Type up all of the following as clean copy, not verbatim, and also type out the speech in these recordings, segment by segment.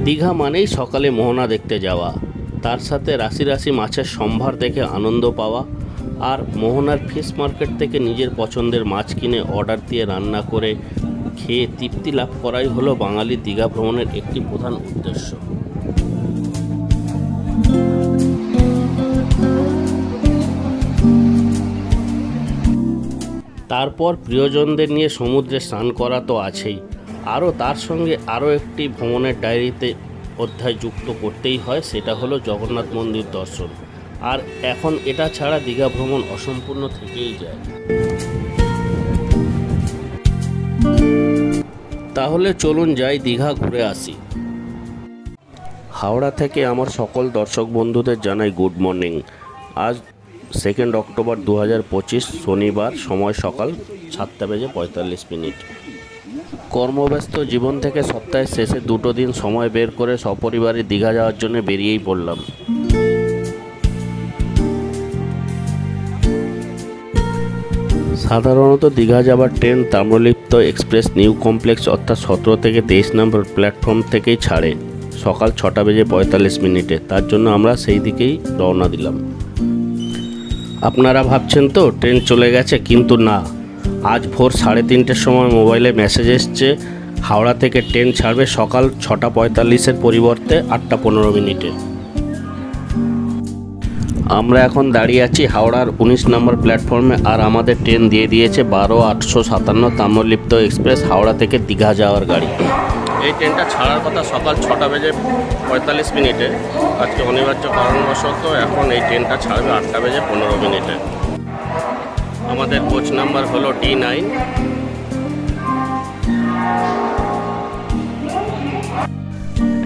দীঘা মানেই সকালে মোহনা দেখতে যাওয়া, তার সাথে রাশি রাশি মাছের সম্ভার দেখে আনন্দ পাওয়া, আর মোহনার ফিশ মার্কেট থেকে নিজের পছন্দের মাছ কিনে অর্ডার দিয়ে রান্না করে খেয়ে তৃপ্তি লাভ করাই হলো বাঙালি দীঘা ভ্রমণের একটি প্রধান উদ্দেশ্য। তারপর প্রিয়জনদের নিয়ে সমুদ্রে স্নান করা তো আছেই, তার সঙ্গে আরও একটি ভ্রমণের ডায়েরিতে অধ্যায় যুক্ত করতেই হয়, সেটা হলো জগন্নাথ মন্দির দর্শন। আর এখন এটা ছাড়া দীঘা ভ্রমণ অসম্পূর্ণ থেকেই যায়। তাহলে চলুন যাই দীঘা ঘুরে আসি। হাওড়া থেকে আমার সকল দর্শক বন্ধুদের জানাই গুড মর্নিং। আজ 2 অক্টোবর 2025 শনিবার, সময় সকাল 7:45। কর্মব্যস্ত জীবন থেকে সপ্তাহের শেষে 2 দিন সময় বের করে সপরিবারে দীঘা যাওয়ার জন্য বেরিয়েই পড়লাম। সাধারণত দীঘা যাবার train Tamralipta express new complex অর্থাৎ 17 থেকে 23 নম্বর প্ল্যাটফর্ম থেকেই ছাড়ে সকাল 6:45। তার জন্য আমরা সেই দিকেই রওনা দিলাম। আপনারা ভাবছেন তো ট্রেন চলে গেছে, কিন্তু না, আজ ভোর 3:30-র সময় মোবাইলে মেসেজ এসছে হাওড়া থেকে ট্রেন ছাড়বে সকাল 6:45-এর পরিবর্তে 8:15। আমরা এখন দাঁড়িয়ে আছি হাওড়ার 19 নম্বর প্ল্যাটফর্মে, আর আমাদের ট্রেন দিয়ে দিয়েছে 12:857 তাম্রলিপ্ত এক্সপ্রেস হাওড়া থেকে দীঘা যাওয়ার গাড়ি। এই ট্রেনটা ছাড়ার কথা সকাল 6:45। আজকে অনিবার্য কারণবশত এখন এই ট্রেনটা ছাড়বে 8:15। আমাদের কোচ নাম্বার হলো D9।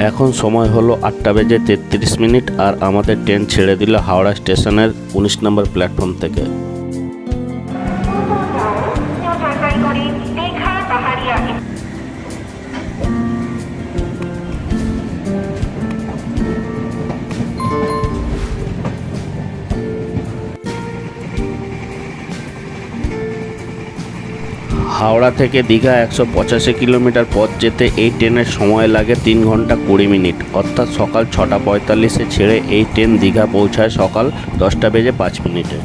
এখন সময় হলো 8:33, আর আমাদের ট্রেন ছেড়ে দিল হাওড়া স্টেশনের 19 নম্বর প্ল্যাটফর্ম থেকে। হাওড়া থেকে দীঘা 185 কিলোমিটার পথ যেতে এই ট্রেনের সময় লাগে 3 ঘন্টা 20 মিনিট, অর্থাৎ সকাল 6:45-এ ছেড়ে এই ট্রেন দীঘা পৌঁছায় সকাল 10:05।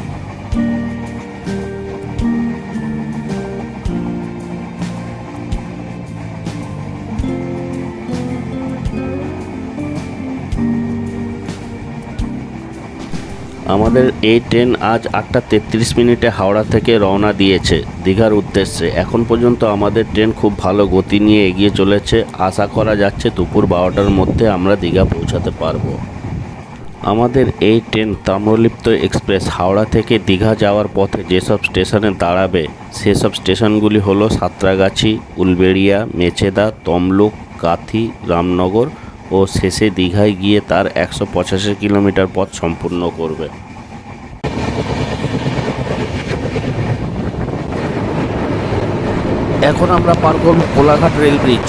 আমাদের এই ট্রেন আজ 8:33 হাওড়া থেকে রওনা দিয়েছে দীঘার উদ্দেশ্যে। এখন পর্যন্ত আমাদের ট্রেন খুব ভালো গতি নিয়ে এগিয়ে চলেছে। আশা করা যাচ্ছে দুপুর 12টার মধ্যে আমরা দীঘা পৌঁছাতে পারবো। আমাদের এই ট্রেন তাম্রলিপ্ত এক্সপ্রেস হাওড়া থেকে দীঘা যাওয়ার পথে যেসব স্টেশনে দাঁড়াবে সেসব স্টেশনগুলি হলো সাঁতরাগাছি, উলবেড়িয়া, মেচেদা, তমলুক, কাথি, রামনগর ও শেষে দীঘায় গিয়ে তার 185 কিলোমিটার পথ সম্পূর্ণ করবে। এখন আমরা পার করব কোলাঘাট রেল ব্রিজ।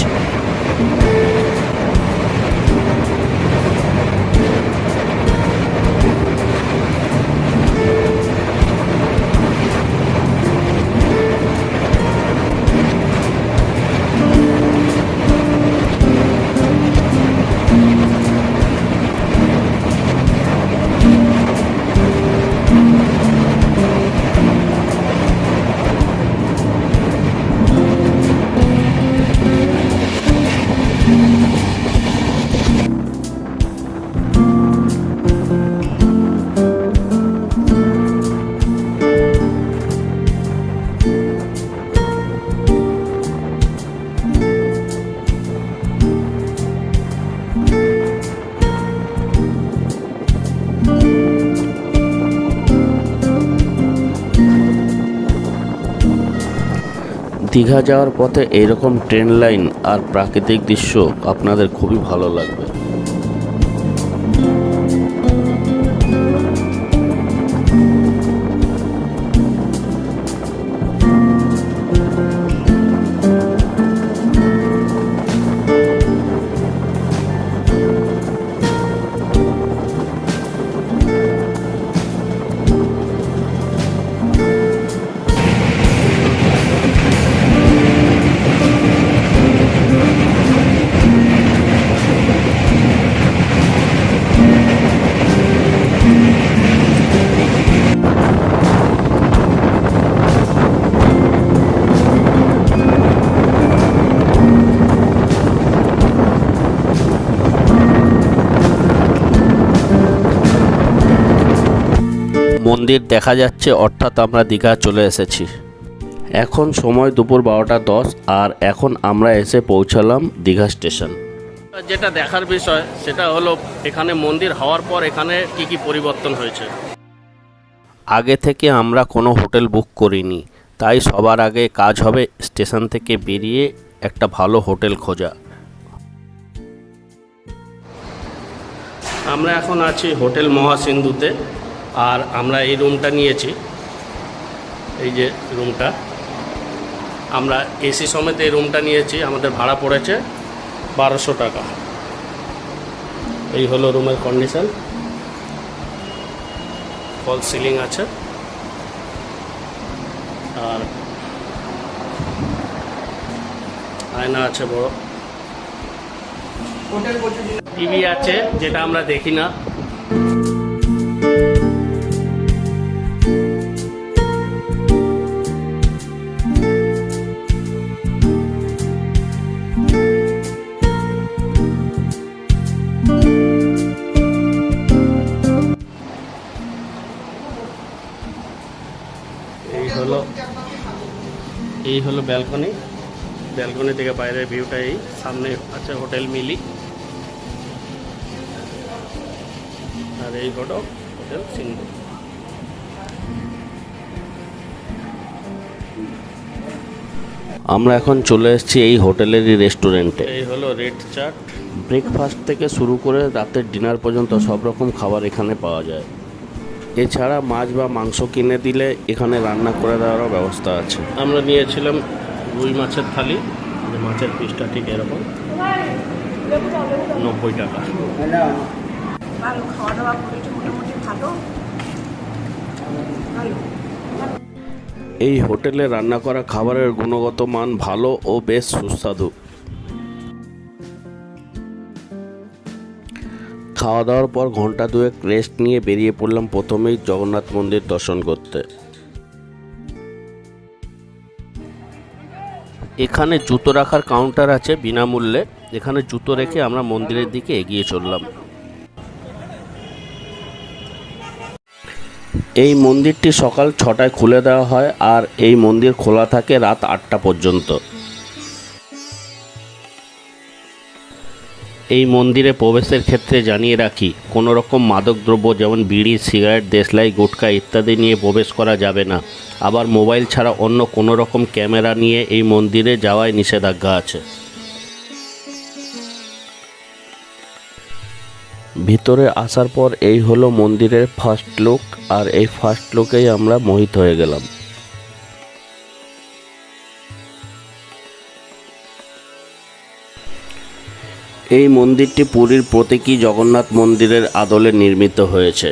দীঘা যাওয়ার পথে এইরকম ট্রেন লাইন আর প্রাকৃতিক দৃশ্য আপনাদের খুবই ভালো লাগবে। মন্দির দেখা যাচ্ছে, অর্থাৎ আমরা দীঘা চলে এসেছি। এখন সময় দুপুর 12:10 আর এখন আমরা এসে পৌঁছালাম দীঘা স্টেশন। যেটা দেখার বিষয় সেটা হলো এখানে মন্দির হওয়ার পর এখানে কি কি পরিবর্তন হয়েছে। আগে থেকে আমরা কোনো হোটেল বুক করিনি, তাই সবার আগে কাজ হবে স্টেশন থেকে বেরিয়ে একটা ভালো হোটেল খোঁজা। আমরা এখন আছি হোটেল মহাসিন্ধুতে, আর আমরা এই রুমটা নিয়েছি। এই যে রুমটা, আমরা এসি সমেত এই রুমটা নিয়েছি। আমাদের ভাড়া পড়েছে 1200 টাকা। এই হলো রুমের কন্ডিশন, ফল সিলিং আছে, আর আয়না আছে বড়, টিভি আছে যেটা আমরা দেখি না। এই হলো ব্যালকনি। ব্যালকনি থেকে বাইরের ভিউটা এই। সামনে আছে হোটেল মিলি, আর এই হলো হোটেল সিন্ধু। আমরা এখন চলে এসেছি এই হোটেলেরই রেস্টুরেন্টে। এই হলো রেড চাট। ব্রেকফাস্ট থেকে শুরু করে রাতের ডিনার পর্যন্ত সব রকম খাবার এখানে পাওয়া যায়। এছাড়া মাছ বা মাংস কিনে দিলে এখানে রান্না করে দেওয়ারও ব্যবস্থা আছে। আমরা নিয়েছিলাম রুই মাছের থালি, যে মাছের পিসটা ঠিক এরকম, 90 টাকা। এই হোটেলে রান্না করা খাবারের গুণগত মান ভালো ও বেশ সুস্বাদু। খাওয়া দাওয়ার পর ঘন্টা দুয়েক রেস্ট নিয়ে বেরিয়ে পড়লাম প্রথমেই জগন্নাথ মন্দির দর্শন করতে। এখানে জুতো রাখার কাউন্টার আছে বিনামূল্যে। এখানে জুতো রেখে আমরা মন্দিরের দিকে এগিয়ে চললাম। এই মন্দিরটি সকাল 6টায় খুলে দেওয়া হয়, আর এই মন্দির খোলা থাকে রাত 8টা পর্যন্ত। এই মন্দিরে প্রবেশের ক্ষেত্রে জানিয়ে রাখি, কোনো রকম মাদকদ্রব্য যেমন বিড়ি, সিগারেট, দেশলাই, গুটখা ইত্যাদি নিয়ে প্রবেশ করা যাবে না। আবার মোবাইল ছাড়া অন্য কোনো রকম ক্যামেরা নিয়ে এই মন্দিরে যাওয়ায় নিষেধাজ্ঞা আছে। ভিতরে আসার পর এই হলো মন্দিরের ফার্স্ট লুক, আর এই ফার্স্ট লুকেই আমরা মোহিত হয়ে গেলাম। এই মন্দিরটি পুরীর প্রতীকী জগন্নাথ মন্দিরের আদলে নির্মিত হয়েছে।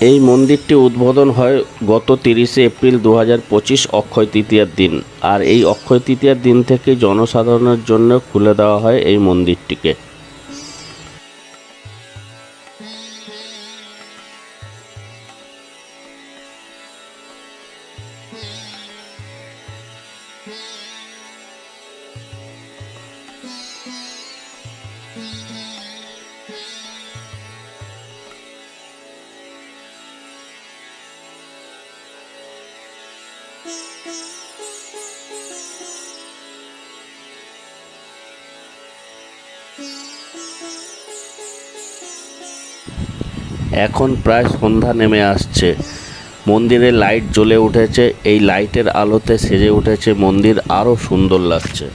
এই মন্দিরটি উদ্বোধন হয় গত 30শে এপ্রিল 2025 অক্ষয় তৃতীয়ার দিন, আর এই অক্ষয় তৃতীয়ার দিন থেকে জনসাধারণের জন্য খুলে দেওয়া হয় এই মন্দিরটিকে। এখন প্রায় সন্ধ্যা নেমে আসছে। মন্দিরে লাইট জ্বলে উঠেছে। এই লাইটের আলোতে সেজে উঠেছে মন্দির, আরও সুন্দর লাগছে।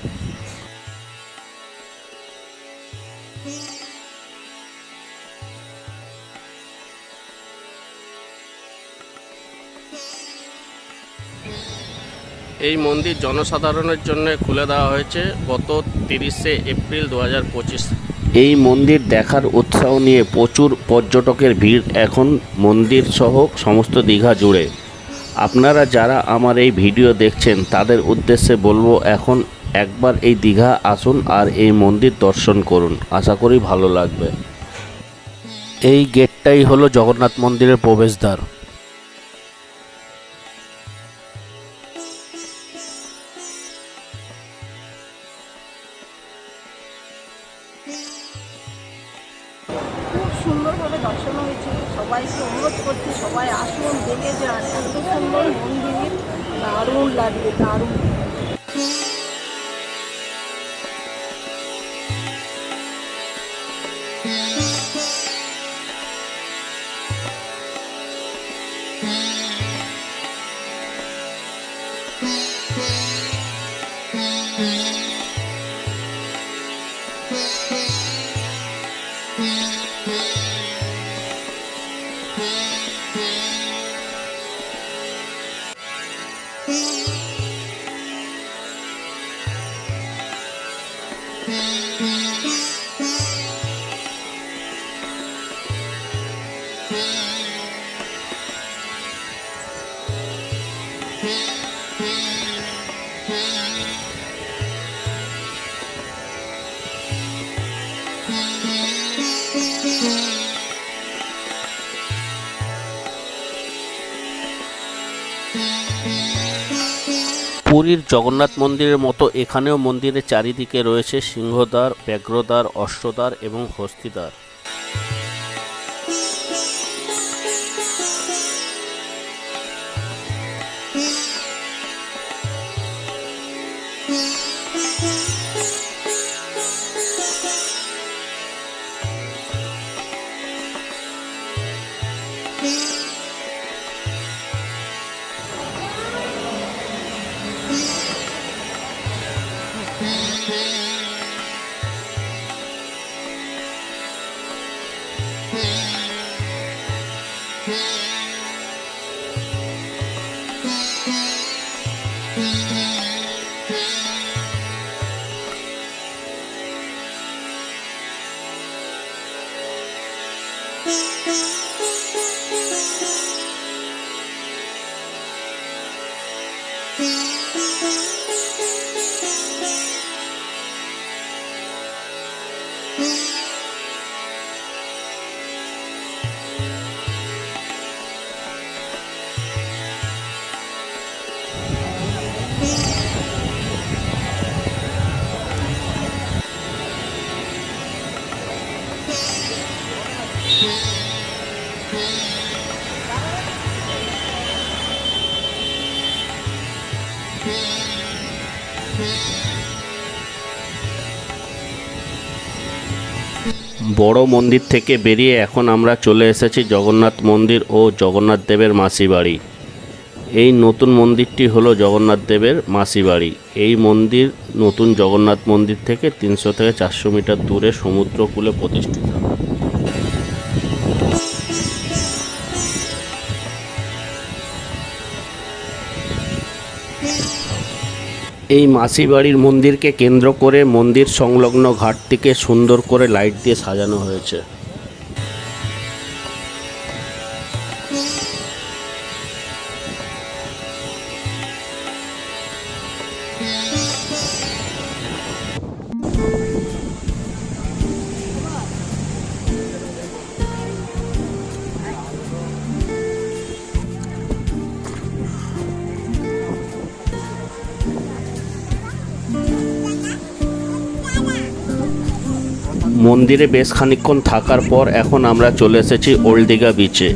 এই মন্দির জনসাধারণের জন্য খুলে দেওয়া হয়েছে গত 30শে এপ্রিল 2025। এই মন্দির দেখার উৎসাহ নিয়ে প্রচুর পর্যটকের ভিড় এখন মন্দির সহ সমস্ত দীঘা জুড়ে। আপনারা যারা আমার এই ভিডিও দেখছেন তাদের উদ্দেশ্যে বলবো, এখন একবার এই দীঘা আসুন আর এই মন্দির দর্শন করুন। আশা করি ভালো লাগবে। এই গেটটাই হলো জগন্নাথ মন্দিরের প্রবেশদ্বার। খুব সুন্দরভাবে দর্শন হয়েছে। সবাইকে অনুরোধ করছি, সবাই আসুন, দেখে যান। এত সুন্দর মন্দির, দারুণ লাগবে, দারুণ। পুরীর জগন্নাথ মন্দিরের মতো এখানেও মন্দিরের চারিদিকে রয়েছে সিংহদ্বার, ব্যাঘ্রদ্বার, অশ্বদ্বার এবং হস্তিদ্বার। বড় মন্দির থেকে বেরিয়ে এখন আমরা চলে এসেছি জগন্নাথ মন্দির ও জগন্নাথ দেবের মাসি বাড়ি। এই নতুন মন্দিরটি হলো জগন্নাথ দেবের মাসি বাড়ি। এই মন্দির নতুন জগন্নাথ মন্দির থেকে 300 থেকে 400 মিটার দূরে সমুদ্রকূলে প্রতিষ্ঠিত। এই মাসি বাড়ির মন্দিরকে কেন্দ্র করে মন্দির সংলগ্ন ঘাটটিকে সুন্দর করে লাইট দিয়ে সাজানো হয়েছে। মন্দিরে বেশ খানিকক্ষণ থাকার পর এখন আমরা চলে এসেছি ওল্ড দীঘা বিচে।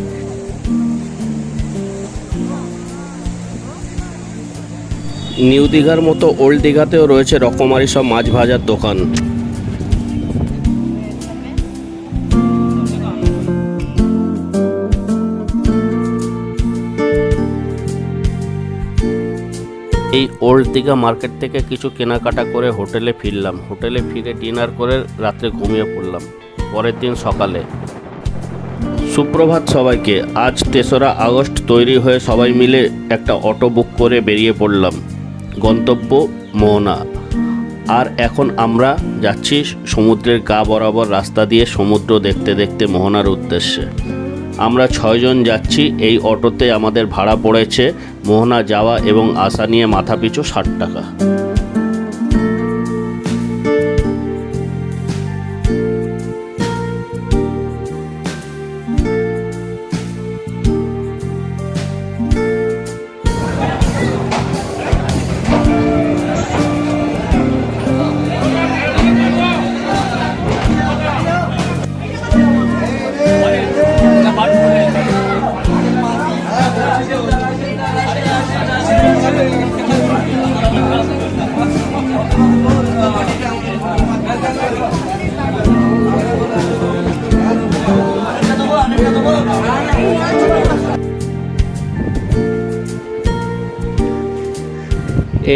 নিউ দীঘার মতো ওল্ড দীঘাতেও রয়েছে রকমারি সব মাছ ভাজার দোকান। এই ওল্ড দীঘা মার্কেট থেকে কিছু কেনাকাটা করে হোটেলে ফিরলাম। হোটেলে ফিরে ডিনার করে রাত্রে ঘুমিয়ে পড়লাম। পরের দিন সকালে। সুপ্রভাত সবাইকে। আজ 3রা আগস্ট। তৈরি হয়ে সবাই মিলে একটা অটো বুক করে বেরিয়ে পড়লাম। গন্তব্য মোহনা। আর এখন আমরা যাচ্ছি সমুদ্রের গা বরাবর রাস্তা দিয়ে সমুদ্র দেখতে দেখতে মোহনার উদ্দেশ্যে। আমরা 6 জন যাচ্ছি। এই অটোতে আমাদের ভাড়া পড়েছে মোহনা যাওয়া এবং আসা নিয়ে মাথাপিছু 60 টাকা।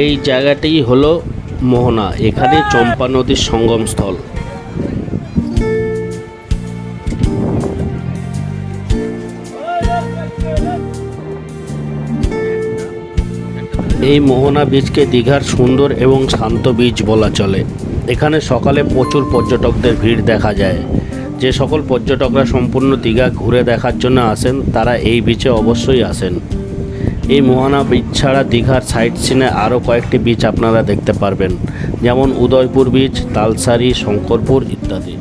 এই জায়গাটি হলো মোহনা, এখানে চম্পা নদীর সঙ্গমস্থল। এই মোহনা বীচকে দীঘার সুন্দর এবং শান্ত বীচ বলা চলে। এখানে সকালে প্রচুর পর্যটকদের ভিড় দেখা যায়। যে সকল পর্যটকরা সম্পূর্ণ দীঘা ঘুরে দেখার জন্য আসেন তারা এই বিচে অবশ্যই আসেন। এই মোহনা বিচ ছাড়া দীঘার সাইট সিনে আরও কয়েকটি বিচ আপনারা দেখতে পারবেন, যেমন উদয়পুর বিচ, তালসারি, শঙ্করপুর ইত্যাদি।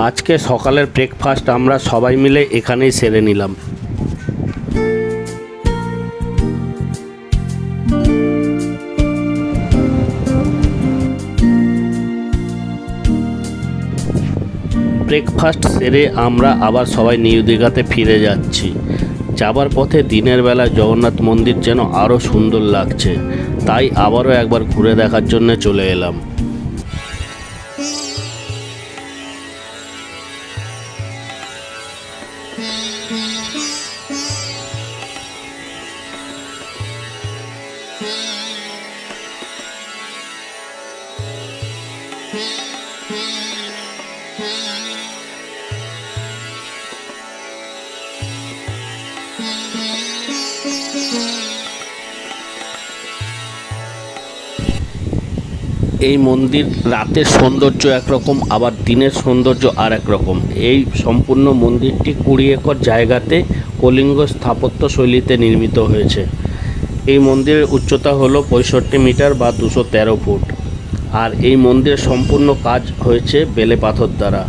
আজকে সকালের ব্রেকফাস্ট আমরা সবাই মিলে এখানেই সেরে নিলাম। ব্রেকফাস্ট সেরে আমরা আবার সবাই নিউ দীঘাতে ফিরে যাচ্ছি। যাবার পথে দিনের বেলা জগন্নাথ মন্দির যেন আরও সুন্দর লাগছে, তাই আবারও একবার ঘুরে দেখার জন্য চলে এলাম। এই মন্দির রাতের সৌন্দর্য একরকম, আবার দিনের সৌন্দর্য আর এক রকম। এই সম্পূর্ণ মন্দিরটি 20 একর জায়গাতে কলিঙ্গ স্থাপত্য শৈলীতে নির্মিত হয়েছে। এই মন্দিরের উচ্চতা হলো 65 মিটার বা 213 ফুট। আর এই মন্দিরের সম্পূর্ণ কাজ হয়েছে বেলে পাথর দ্বারা।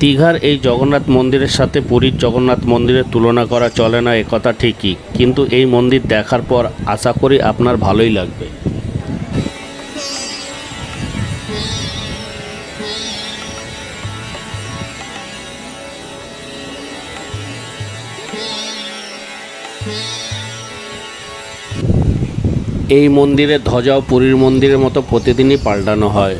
দীঘার এই জগন্নাথ মন্দিরের সাথে পুরীর জগন্নাথ মন্দিরের তুলনা করা চলে না, একথা ঠিকই, কিন্তু এই মন্দির দেখার পর আশা করি আপনার ভালোই লাগবে। এই মন্দিরের ধ্বজাও পুরীর মন্দিরের মতো প্রতিদিনই পাল্টানো হয়।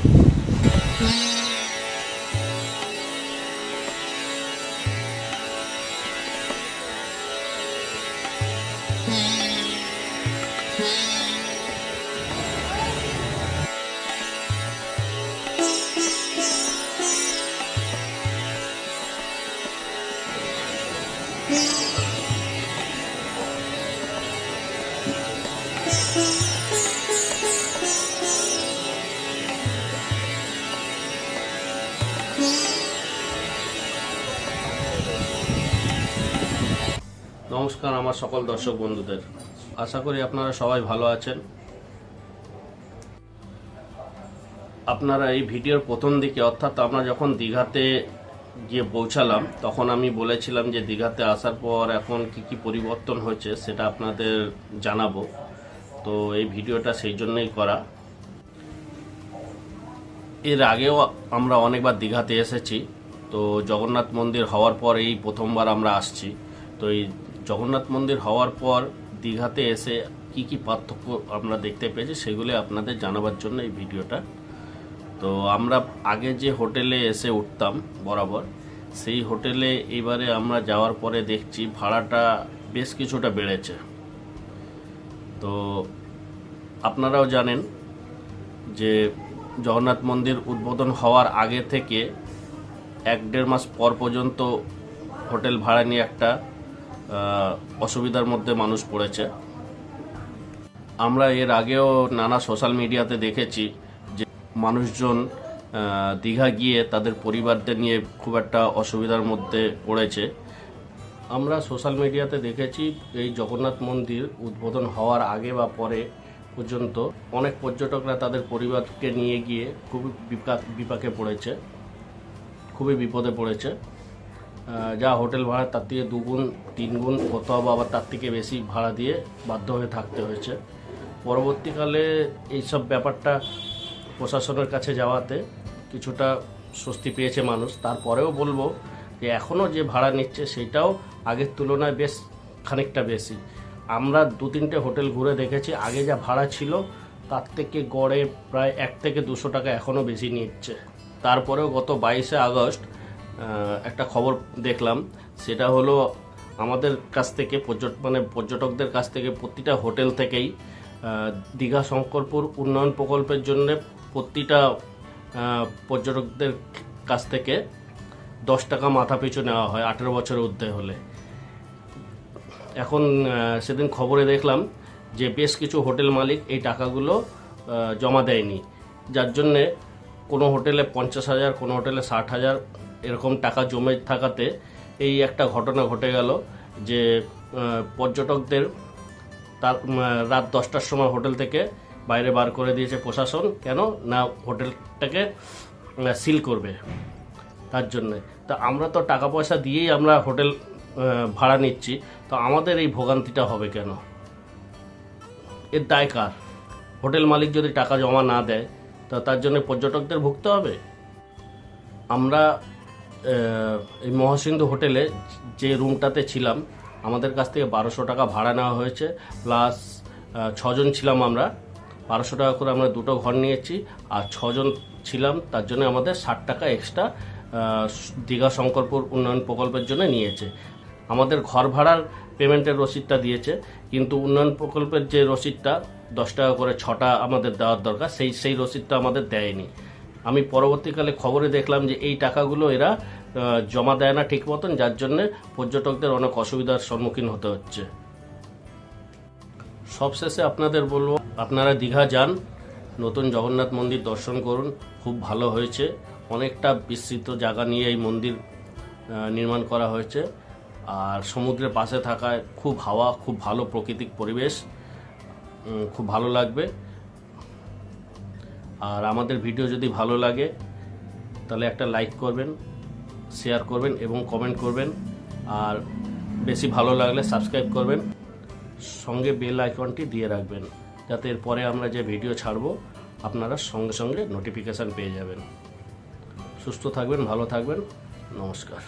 নমস্কার আমার সকল দর্শক বন্ধুদের, আশা করি আপনারা সবাই ভালো আছেন। আপনারা এই ভিডিওর প্রথম দিকে, অর্থাৎ আমরা যখন দীঘাতে গিয়ে পৌঁছালাম তখন আমি বলেছিলাম যে দীঘাতে আসার পর এখন কি পরিবর্তন হয়েছে সেটা আপনাদের জানাবো। তো এই ভিডিওটা সেই জন্যই করা। এর আগেও আমরা অনেকবার দীঘাতে এসেছি, তো জগন্নাথ মন্দির হওয়ার পর এই প্রথমবার আমরা আসছি। তো এই জগন্নাথ মন্দির হওয়ার পর দীঘাতে এসে কি পার্থক্য আমরা দেখতে পেয়েছি সেগুলি আপনাদের জানাবার জন্য এই ভিডিওটা। তো আমরা আগে যে হোটেলে এসে উঠতাম বরাবর, সেই হোটেলে এবারে আমরা যাওয়ার পরে দেখছি ভাড়াটা বেশ কিছুটা বেড়েছে। তো আপনারাও জানেন যে জগন্নাথ মন্দির উদ্বোধন হওয়ার আগে থেকে 1-1.5 মাস পর পর্যন্ত হোটেল ভাড়া নিয়ে একটা অসুবিধার মধ্যে মানুষ পড়েছে। আমরা এর আগেও নানা সোশ্যাল মিডিয়াতে দেখেছি যে মানুষজন দীঘা গিয়ে তাদের পরিবারদের নিয়ে খুব একটা অসুবিধার মধ্যে পড়েছে। আমরা সোশ্যাল মিডিয়াতে দেখেছি এই জগন্নাথ মন্দির উদ্বোধন হওয়ার আগে বা পরে পর্যন্ত অনেক পর্যটকরা তাদের পরিবারকে নিয়ে গিয়ে খুবই বিপাকে পড়েছে, খুবই বিপদে পড়েছে। যা হোটেল ভাড়া তার থেকে 2 গুণ 3 গুণ কোথাও বা আবার তার থেকে বেশি ভাড়া দিয়ে বাধ্য হয়ে থাকতে হয়েছে। পরবর্তীকালে এইসব ব্যাপারটা প্রশাসনের কাছে যাওয়াতে কিছুটা স্বস্তি পেয়েছে মানুষ। তারপরেও বলবো যে এখনও যে ভাড়া নিচ্ছে সেটাও আগের তুলনায় বেশ খানিকটা বেশি। আমরা 2-3টে হোটেল ঘুরে দেখেছি, আগে যা ভাড়া ছিল তার থেকে গড়ে প্রায় 1 থেকে 200 টাকা এখনও বেশি নিচ্ছে। তারপরেও গত 22শে আগস্ট একটা খবর দেখলাম, সেটা হলো আমাদের কাছ থেকে পর্যটকদের কাছ থেকে প্রতিটা হোটেল থেকেই দীঘা শঙ্করপুর উন্নয়ন প্রকল্পের জন্য প্রতিটা পর্যটকদের কাছ থেকে 10 টাকা মাথা পিছু নেওয়া হয় 18 বছরের ঊর্ধ্বে হলে। এখন সেদিন খবরে দেখলাম যে বেশ কিছু হোটেল মালিক এই টাকাগুলো জমা দেয়নি, যার জন্যে কোনো হোটেলে 50,000, কোনো হোটেলে 60,000 এরকম টাকা জমে থাকাতে এই একটা ঘটনা ঘটে গেল যে পর্যটকদের তার রাত 10টার সময় হোটেল থেকে বাইরে বার করে দিয়েছে প্রশাসন। কেন না, হোটেলটাকে সিল করবে তার জন্যে। তা আমরা তো টাকা পয়সা দিয়েই আমরা হোটেল ভাড়া নিচ্ছি, তো আমাদের এই ভোগান্তিটা হবে কেন? এর দায় কার? হোটেল মালিক যদি টাকা জমা না দেয় তা তার জন্য পর্যটকদের ভুগতে হবে। আমরা এই মহাসিন্ধু হোটেলে যে রুমটাতে ছিলাম আমাদের কাছ থেকে 1200 টাকা ভাড়া নেওয়া হয়েছে, প্লাস 6 জন ছিলাম আমরা, 1200 টাকা করে আমরা 2টো ঘর নিয়েছি। আর 6 জন ছিলাম তার জন্য আমাদের 60 টাকা এক্সট্রা দীঘা শঙ্করপুর উন্নয়ন প্রকল্পের জন্য নিয়েছে। আমাদের ঘর ভাড়ার পেমেন্টের রসিদটা দিয়েছে, কিন্তু উন্নয়ন প্রকল্পের যে রসিদটা 10 টাকা করে 6টা আমাদের দেওয়ার দরকার, সেই রসিদটা আমাদের দেয়নি। আমি পরবর্তীকালে খবরে দেখলাম যে এই টাকাগুলো এরা জমা দেয় না ঠিক মতন, যার জন্যে পর্যটকদের অনেক অসুবিধার সম্মুখীন হতে হচ্ছে। সবশেষে আপনাদের বলবো, আপনারা দীঘা যান, নতুন জগন্নাথ মন্দির দর্শন করুন, খুব ভালো হয়েছে। অনেকটা বিস্তৃত জায়গা নিয়ে এই মন্দির নির্মাণ করা হয়েছে। আর সমুদ্রের পাশে থাকায় খুব হাওয়া, খুব ভালো প্রাকৃতিক পরিবেশ, খুব ভালো লাগবে। আর আমাদের ভিডিও যদি ভালো লাগে তাহলে একটা লাইক করবেন, শেয়ার করবেন এবং কমেন্ট করবেন। আর বেশি ভালো লাগলে সাবস্ক্রাইব করবেন, সঙ্গে বেল আইকনটি দিয়ে রাখবেন, যাতে এরপরে আমরা যে ভিডিও ছাড়বো আপনারা সঙ্গে সঙ্গে নোটিফিকেশান পেয়ে যাবেন। সুস্থ থাকবেন, ভালো থাকবেন, নমস্কার।